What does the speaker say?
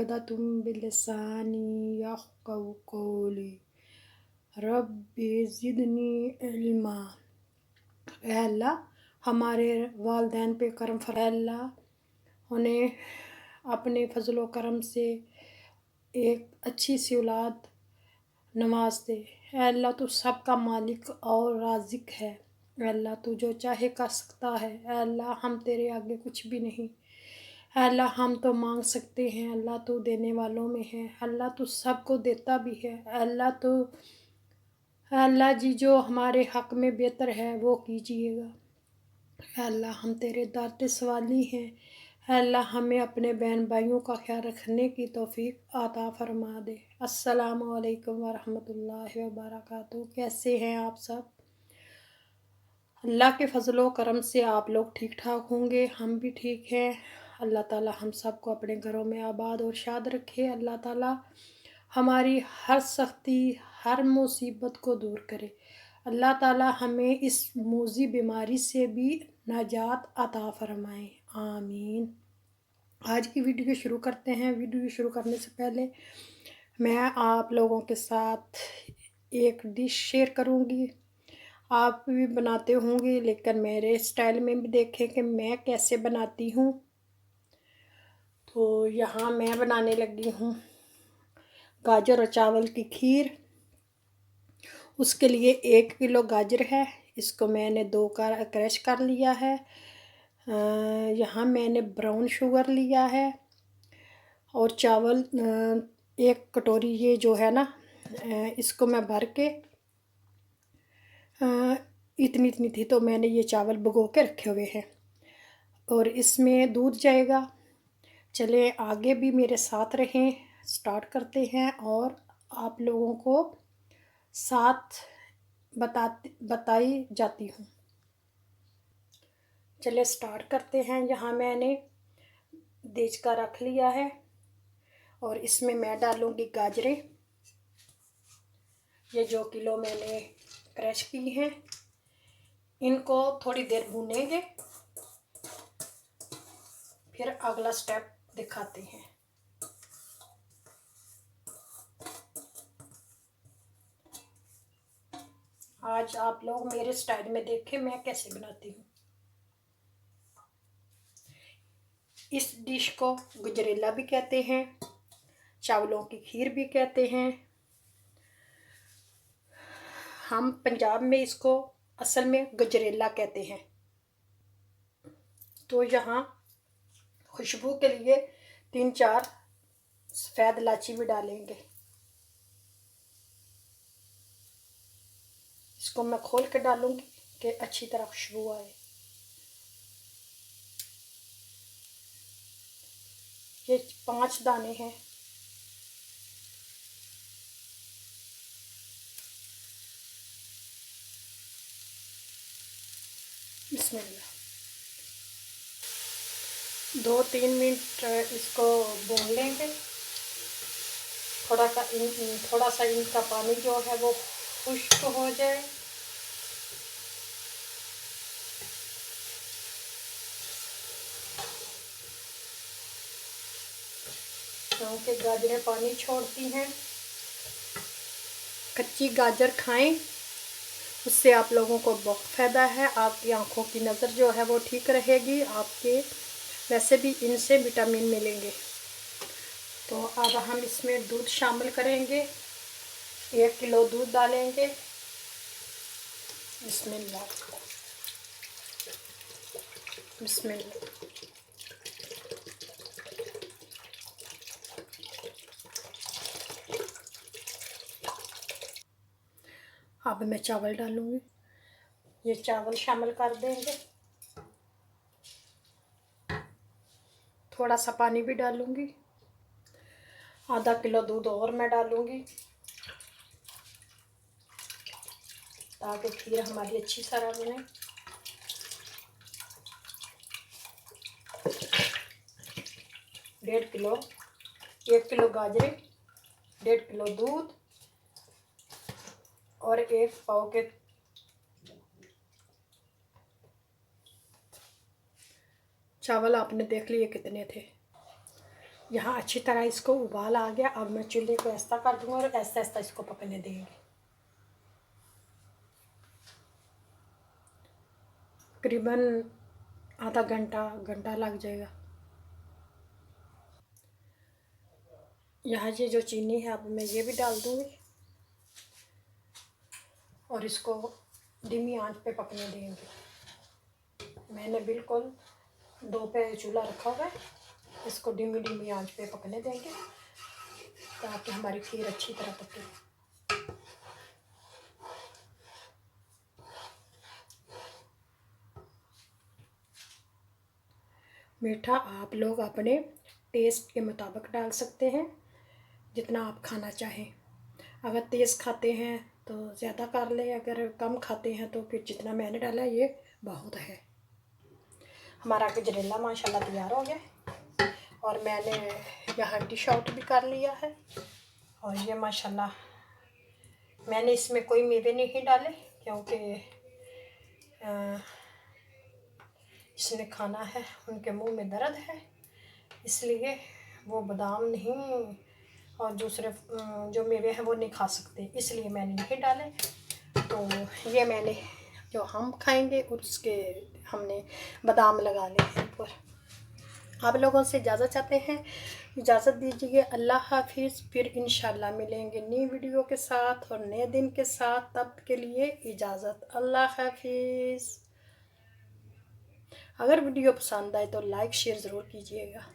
उक़दतुम बिलिसानी यफ़क़हू क़ौली rabbi ज़िदनी इल्मा। ऐ अल्लाह हमारे वालिदैन पे करम फरमा, अल्लाह उन्हें अपने फजलो करम से एक अच्छी सी औलाद नवाज दे। ऐ अल्लाह तू सबका मालिक और राज़िक है। ऐ अल्लाह तू जो चाहे कर सकता है। ऐ अल्लाह हम तेरे आगे कुछ भी नहीं। ऐ अल्लाह हम तो मांग सकते हैं, अल्लाह तू देने वालों में है। अल्लाह तू सबको देता भी है। अल्लाह जी जो हमारे हक़ में बेहतर है वो कीजिएगा। ऐ अल्लाह हम तेरे दाते सवाली हैं। ऐ अल्लाह हमें अपने बहन भाइयों का ख्याल रखने की तौफीक अता फरमा दे। अस्सलामु अलैकुम वरहमतुल्लाहि वबरकातुहू। कैसे हैं आप सब? अल्लाह के फजलो करम से आप लोग ठीक ठाक होंगे, हम भी ठीक हैं। अल्लाह ताला हम सबको अपने घरों में आबाद और शाद रखे। अल्लाह ताला हमारी हर सख्ती हर मुसीबत को दूर करे। अल्लाह ताला हमें इस मूज़ी बीमारी से भी नजात अता फरमाए, आमीन। आज की वीडियो शुरू करते हैं। वीडियो शुरू करने से पहले मैं आप लोगों के साथ एक डिश शेयर करूंगी। आप भी बनाते होंगे, लेकिन मेरे स्टाइल में भी देखें कि मैं कैसे बनाती हूँ। तो यहाँ मैं बनाने लगी हूँ गाजर और चावल की खीर। उसके लिए 1 किलो गाजर है, इसको मैंने 2 क्रश कर लिया है। यहाँ मैंने ब्राउन शुगर लिया है और चावल 1 कटोरी ये जो है ना, इसको मैं भर के इतनी इतनी थी तो मैंने ये चावल भिगो के रखे हुए हैं और इसमें दूध जाएगा। चले आगे भी मेरे साथ रहें, स्टार्ट करते हैं और आप लोगों को साथ बताई जाती हूँ। चले स्टार्ट करते हैं। यहाँ मैंने देज का रख लिया है और इसमें मैं डालूँगी गाजरें। ये जो किलो मैंने क्रश की हैं, इनको थोड़ी देर भूनेंगे, फिर अगला स्टेप दिखाते हैं। आज आप लोग मेरे स्टाइल में देखें मैं कैसे बनाती हूँ। इस डिश को गजरेला भी कहते हैं, चावलों की खीर भी कहते हैं। हम पंजाब में इसको असल में गजरेला कहते हैं। तो यहाँ खुशबू के लिए 3-4 सफ़ेद इलायची भी डालेंगे। इसको मैं खोल के डालूंगी कि अच्छी तरह खुशबू आए। ये 5 दाने हैं। बिस्मिल्लाह। 2-3 मिनट इसको भून लेंगे। थोड़ा सा इनका पानी जो है वो खुश्क हो जाए। क्योंकि गाजरें पानी छोड़ती हैं। कच्ची गाजर खाएं, उससे आप लोगों को बहुत फ़ायदा है। आपकी आँखों की नज़र जो है वो ठीक रहेगी। आपके वैसे भी इनसे विटामिन मिलेंगे। तो अब हम इसमें दूध शामिल करेंगे। 1 किलो दूध डालेंगे। बिस्मिल्लाह बिस्मिल्लाह। अब मैं चावल डालूँगी। ये चावल शामिल कर देंगे। थोड़ा सा पानी भी डालूँगी। आधा किलो दूध और मैं डालूँगी ताकि खीर हमारी अच्छी तरह बने। डेढ़ किलो 1 किलो गाजरें, 1.5 किलो दूध और 1 पाव के चावल। आपने देख लिए कितने थे। यहाँ अच्छी तरह इसको उबाल आ गया। अब मैं चूल्हे को ऐसा कर दूँगा और ऐसा ऐसा इसको पकने देंगे। तकरीबन आधा घंटा लग जाएगा। यहाँ ये जो चीनी है अब मैं ये भी डाल दूँगी और इसको धीमी आंच पे पकने देंगे। मैंने बिल्कुल 2 पे चूल्हा रखा हुआ है। इसको धीमी आंच पे पकने देंगे ताकि हमारी खीर अच्छी तरह पके। मीठा आप लोग अपने टेस्ट के मुताबिक डाल सकते हैं, जितना आप खाना चाहें। अगर तेज़ खाते हैं तो ज़्यादा कर लें, अगर कम खाते हैं तो फिर जितना मैंने डाला ये बहुत है। हमारा गजरेला माशाल्लाह तैयार हो गया और मैंने यहाँ डिश आउट भी कर लिया है। और ये माशाल्लाह मैंने इसमें कोई मेवे नहीं डाले क्योंकि जिसने खाना है उनके मुंह में दर्द है, इसलिए वो बादाम नहीं और दूसरे जो मेवे हैं वो नहीं खा सकते, इसलिए मैंने नहीं डाले। तो ये मैंने जो हम खाएंगे उसके हमने बादाम लगा लिए हैं ऊपर। आप लोगों से इजाज़त चाहते हैं, इजाज़त दीजिए। अल्लाह हाफिज़। फिर इंशाल्लाह मिलेंगे नई वीडियो के साथ और नए दिन के साथ। तब के लिए इजाज़त। अल्लाह हाफिज़। अगर वीडियो पसंद आए तो लाइक शेयर ज़रूर कीजिएगा।